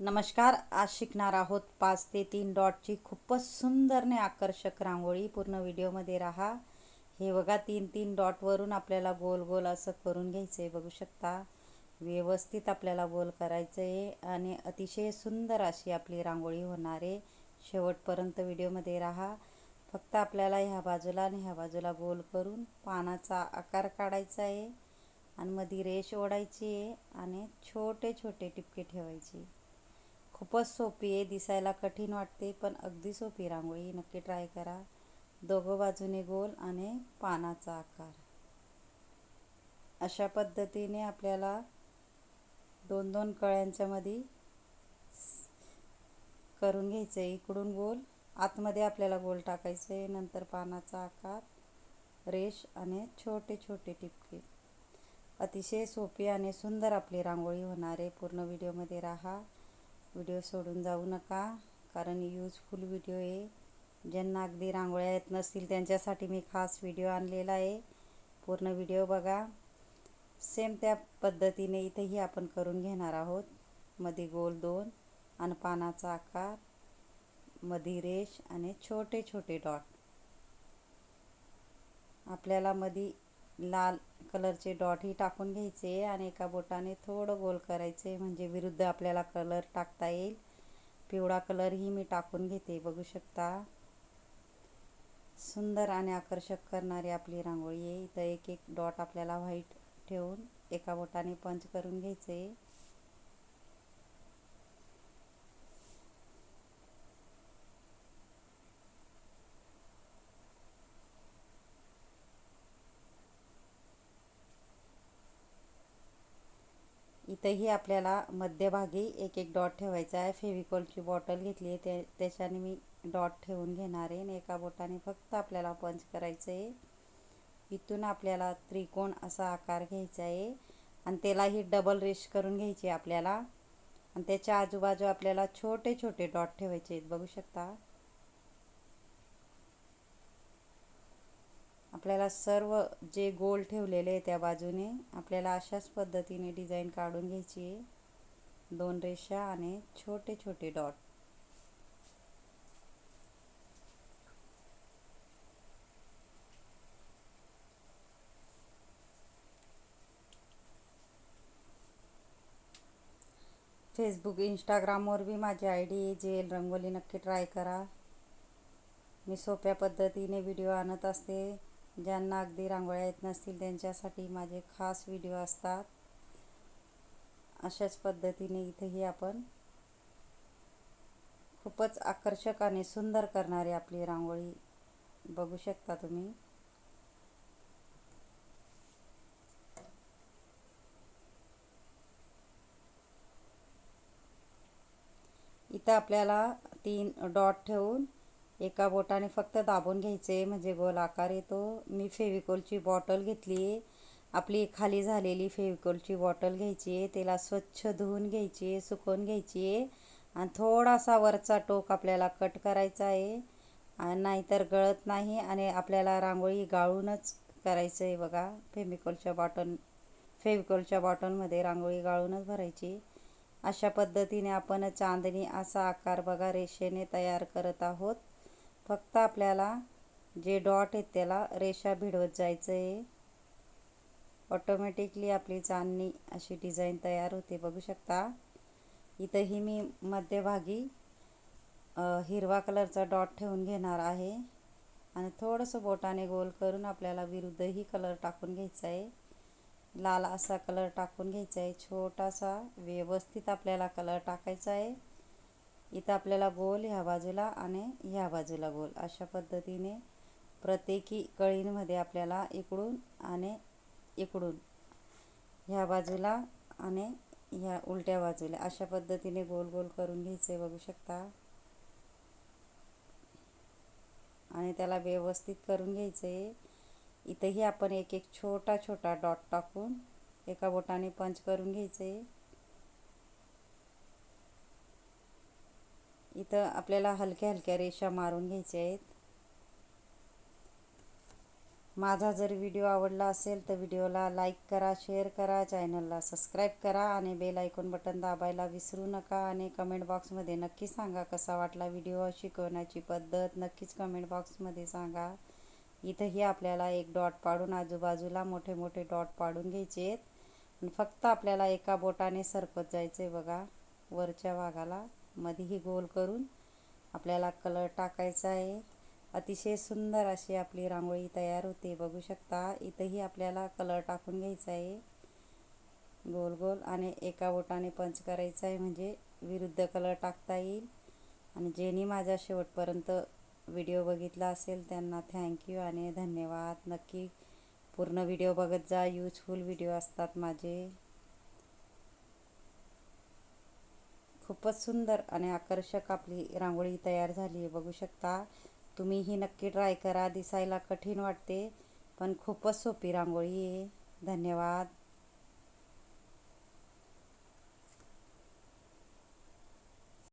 नमस्कार. आज शिकणार आहोत 5 ते 3 डॉटची खूपच सुंदर आणि आकर्षक रांगोळी. पूर्ण व्हिडिओमध्ये राहा. हे बघा, 3-3 डॉटवरून आपल्याला गोल गोल असं करून घ्यायचं आहे. बघू शकता, व्यवस्थित आपल्याला गोल करायचं आहे आणि अतिशय सुंदर अशी आपली रांगोळी होणार आहे. शेवटपर्यंत व्हिडिओमध्ये राहा. फक्त आपल्याला ह्या बाजूला आणि ह्या बाजूला गोल करून पानाचा आकार काढायचा आहे आणि मध्ये रेष ओढायची आहे आणि छोटे छोटे टिपके ठेवायचे. खूपच सोपी आहे, दिसायला कठीण वाटते पण अगदी सोपी रांगोळी. नक्की ट्राय करा. दोघं बाजूने गोल आणि पानाचा आकार. अशा पद्धतीने आपल्याला 2-2 कळ्यांच्या मध्ये करून घ्यायचं आहे. इकडून गोल, आतमध्ये आपल्याला गोल टाकायचं आहे. नंतर पानाचा आकार, रेष आणि छोटे छोटे टिपके. अतिशय सोपी आणि सुंदर आपली रांगोळी होणार आहे. पूर्ण व्हिडिओमध्ये राहा. व्हिडिओ सोडून जाऊ नका, कारण यूजफुल व्हिडिओ आहे. ज्यांना अगदी रांगोळ्या येत नसतील त्यांच्यासाठी मी खास व्हिडिओ आणलेला आहे. पूर्ण व्हिडिओ बघा. सेम त्या पद्धतीने इथेही आपण करून घेणार आहोत. मध्ये गोल 2 आणि पानाचा आकार, मध्ये रेष आणि छोटे छोटे डॉट. आपल्याला मध्ये लाल कलरचे डॉटही टाकून घ्यायचे आणि एका बोटाने थोडं गोल करायचे, म्हणजे विरुद्ध आपल्याला कलर टाकता येईल. पिवळा कलरही मी टाकून घेते. बघू शकता, सुंदर आणि आकर्षक करणारी आपली रांगोळी आहे. इथं एक एक डॉट आपल्याला व्हाईट ठेवून एका बोटाने पंच करून घ्यायचे. इथंही आपल्याला मध्यभागी एक एक डॉट ठेवायचा आहे. फेविकॉलची बॉटल घेतली आहे, त्याच्याने मी डॉट ठेवून घेणार आहे आणि एका बोटाने फक्त आपल्याला पंच करायचं आहे. इथून आपल्याला त्रिकोण असा आकार घ्यायचा आहे आणि त्यालाही डबल रेष करून घ्यायची आपल्याला. आणि त्याच्या आजूबाजू आपल्याला छोटे छोटे डॉट ठेवायचे आहेत. बघू शकता, आपल्याला सर्व जे गोल ठेवलेले आहे त्या बाजूने आपल्याला अशाच पद्धतीने डिझाईन काढून घ्यायची आहे. 2 रेषा आणि छोटे छोटे डॉट. फेसबुक, इंस्टाग्रामवर बी माझी ID आहे, जेल रंगोली. नक्की ट्राय करा. मी सोप्या पद्धतीने व्हिडिओ आणत असते. ज्यांना अगदी रांगोळ्या येत नसतील त्यांच्यासाठी माझे खास व्हिडिओ असतात. अशाच पद्धतीने इथेही आपण खूपच आकर्षक आणि सुंदर करणारी आपली रांगोळी बघू शकता तुम्ही. इथं आपल्याला 3 डॉट ठेवून एका बोटाने फक्त दाबून घ्यायचे, म्हणजे गोल आकार येतो. मी फेविकॉलची बॉटल घेतली आहे. आपली खाली झालेली फेविकॉलची बॉटल घ्यायची आहे, त्याला स्वच्छ धुवून घ्यायची आहे, सुकवून घ्यायची आहे आणि थोडासा वरचा टोक आपल्याला कट करायचा आहे, नाहीतर गळत नाही. आणि आपल्याला रांगोळी गाळूनच करायचं आहे. बघा, फेविकॉलच्या बॉटलमध्ये रांगोळी गाळूनच भरायची. अशा पद्धतीने आपण चांदणी असा आकार बघा रेषेने तयार करत आहोत. फक्त आपल्याला जे डॉट आहेत त्याला रेषा भिडवत जायचं आहे. ऑटोमॅटिकली आपली चांदणी अशी डिझाईन तयार होते. बघू शकता, इथंही मी मध्यभागी हिरवा कलरचा डॉट ठेवून घेणार आहे आणि थोडंसं बोटाने गोल करून आपल्याला विरुद्धही कलर टाकून घ्यायचा आहे. लाल असा कलर टाकून घ्यायचा आहे. छोटासा व्यवस्थित आपल्याला कलर टाकायचा आहे. इथं आपल्याला गोल ह्या बाजूला आणि ह्या बाजूला गोल, अशा पद्धतीने प्रत्येकी कळींमध्ये आपल्याला इकडून आणि इकडून ह्या बाजूला आणि ह्या उलट्या बाजूला अशा पद्धतीने गोल गोल करून घ्यायचे. बघू शकता, आणि त्याला व्यवस्थित करून घ्यायचं आहे. इथंही आपण एक एक छोटा छोटा डॉट टाकून एका बोटाने पंच करून घ्यायचं आहे. इथं आपल्याला हलक्या हलक्या रेषा मारून घ्यायच्या आहेत. माझा जर व्हिडिओ आवडला असेल तर व्हिडिओला लाईक करा, शेअर करा, चॅनलला सबस्क्राईब करा आणि बेल आयकॉन बटन दाबायला विसरू नका. आणि कमेंट बॉक्समध्ये नक्की सांगा कसा वाटला व्हिडिओ. शिकवण्याची पद्धत नक्कीच कमेंट बॉक्समध्ये सांगा. इथंही आपल्याला एक डॉट पाडून आजूबाजूला मोठे मोठे डॉट पाडून घ्यायचे आहेत. फक्त आपल्याला एका बोटाने सरकत जायचं आहे बघा. वरच्या भागाला मध्येही गोल करून आपल्याला कलर टाकायचा आहे. अतिशय सुंदर अशी आपली रांगोळी तयार होते, बघू शकता. इथंही आपल्याला कलर टाकून घ्यायचा आहे गोल गोल आणि एका बोटाने पंच करायचा आहे, म्हणजे विरुद्ध कलर टाकता येईल. आणि ज्यांनी माझ्या शेवटपर्यंत व्हिडिओ बघितला असेल त्यांना थँक्यू आणि धन्यवाद. नक्की पूर्ण व्हिडिओ बघत जा, यूजफुल व्हिडिओ असतात माझे. खूपच सुंदर आणि आकर्षक आपली रांगोळी तयार झाली आहे, बघू शकता. तुम्हीही नक्की ट्राय करा. दिसायला कठीण वाटते पण खूपच सोपी रांगोळी आहे. धन्यवाद.